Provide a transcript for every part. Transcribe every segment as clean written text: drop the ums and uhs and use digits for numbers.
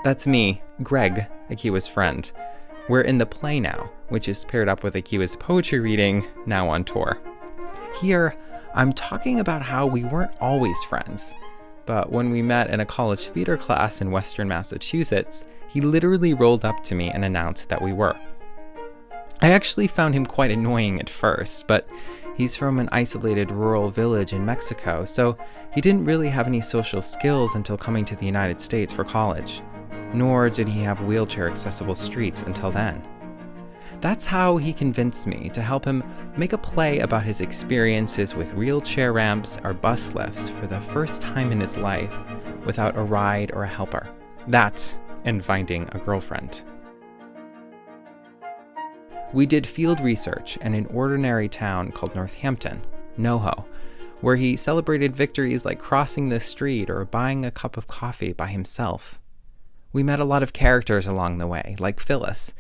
That's me, Greg, Ekiwah's friend. We're in the play now, which is paired up with Ekiwah's poetry reading, now on tour. Here, I'm talking about how we weren't always friends, but when we met in a college theater class in Western Massachusetts, he literally rolled up to me and announced that we were. I actually found him quite annoying at first, but he's from an isolated rural village in Mexico, so he didn't really have any social skills until coming to the United States for college, nor did he have wheelchair-accessible streets until then. That's how he convinced me to help him make a play about his experiences with wheelchair ramps or bus lifts for the first time in his life without a ride or a helper. That and finding a girlfriend. We did field research in an ordinary town called Northampton, NoHo, where he celebrated victories like crossing the street or buying a cup of coffee by himself. We met a lot of characters along the way, like Phyllis,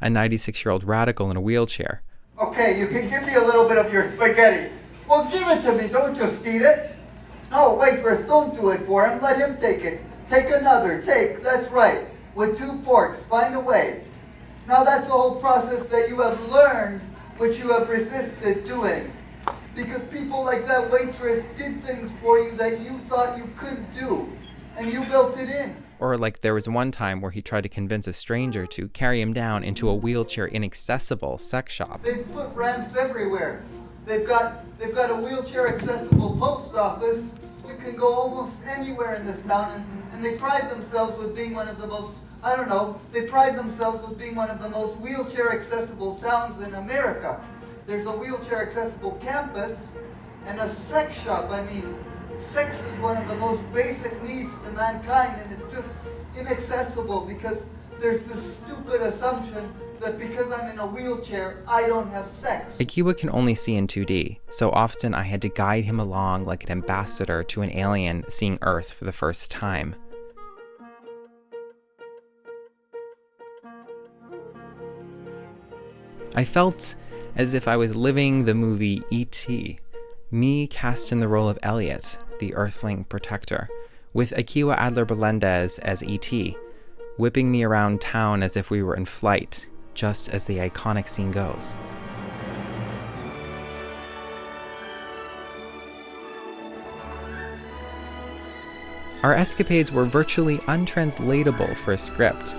a 96-year-old radical in a wheelchair. Okay, you can give me a little bit of your spaghetti. Well, give it to me, don't just eat it. No, waitress, don't do it for him, let him take it. Take another, that's right. With 2 forks, find a way. Now that's the whole process that you have learned, which you have resisted doing. Because people like that waitress did things for you that you thought you couldn't do, and you built it in. Or like there was one time where he tried to convince a stranger to carry him down into a wheelchair-inaccessible sex shop. They've put ramps everywhere. They've got a wheelchair-accessible post office. You can go almost anywhere in this town, and they pride themselves with being one of the most, they pride themselves with being one of the most wheelchair-accessible towns in America. There's a wheelchair-accessible campus and a sex shop. I mean, sex is one of the most basic needs to mankind, and it's just inaccessible because there's this stupid assumption that because I'm in a wheelchair, I don't have sex. Ekiwah can only see in 2D, so often I had to guide him along like an ambassador to an alien seeing Earth for the first time. I felt as if I was living the movie E.T., me cast in the role of Elliot, the Earthling protector, with Ekiwah Adler-Beléndez as E.T., whipping me around town as if we were in flight, just as the iconic scene goes. Our escapades were virtually untranslatable for a script,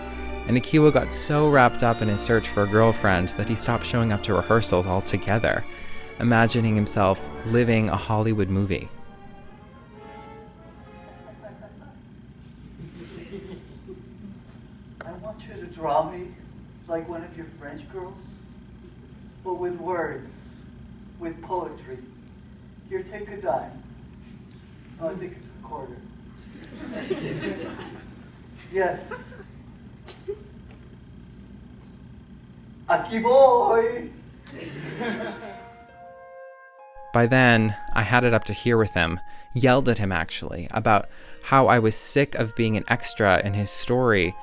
and Ekiwah got so wrapped up in his search for a girlfriend that he stopped showing up to rehearsals altogether, imagining himself living a Hollywood movie. I want you to draw me like one of your French girls, but with words, with poetry. Here, take a dime. Oh, I think it's a quarter. Yes. Aquí voy. By then, I had it up to here with him, yelled at him actually, about how I was sick of being an extra in his story,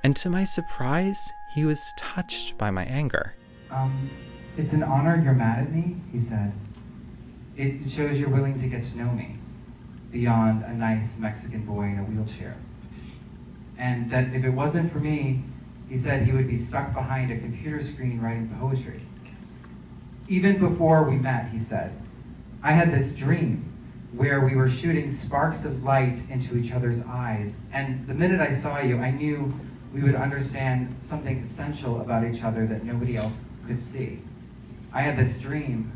and to my surprise, he was touched by my anger. It's an honor you're mad at me, he said. It shows you're willing to get to know me, beyond a nice Mexican boy in a wheelchair. And that if it wasn't for me, he said he would be stuck behind a computer screen writing poetry. Even before we met, he said, I had this dream where we were shooting sparks of light into each other's eyes, and the minute I saw you, I knew we would understand something essential about each other that nobody else could see. I had this dream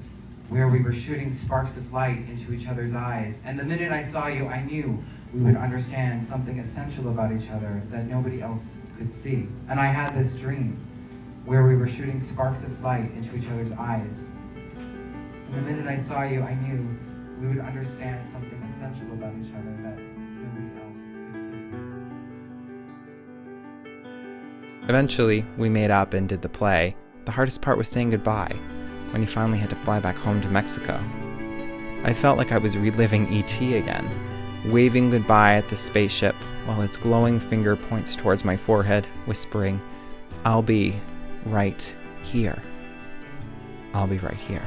where we were shooting sparks of light into each other's eyes, and the minute I saw you, I knew we would understand something essential about each other that nobody else could see. And I had this dream where we were shooting sparks of light into each other's eyes. And the minute I saw you, I knew we would understand something essential about each other that nobody else could see. Eventually, we made up and did the play. The hardest part was saying goodbye, when he finally had to fly back home to Mexico. I felt like I was reliving E.T. again, waving goodbye at the spaceship while his glowing finger points towards my forehead, whispering, "I'll be right here. I'll be right here."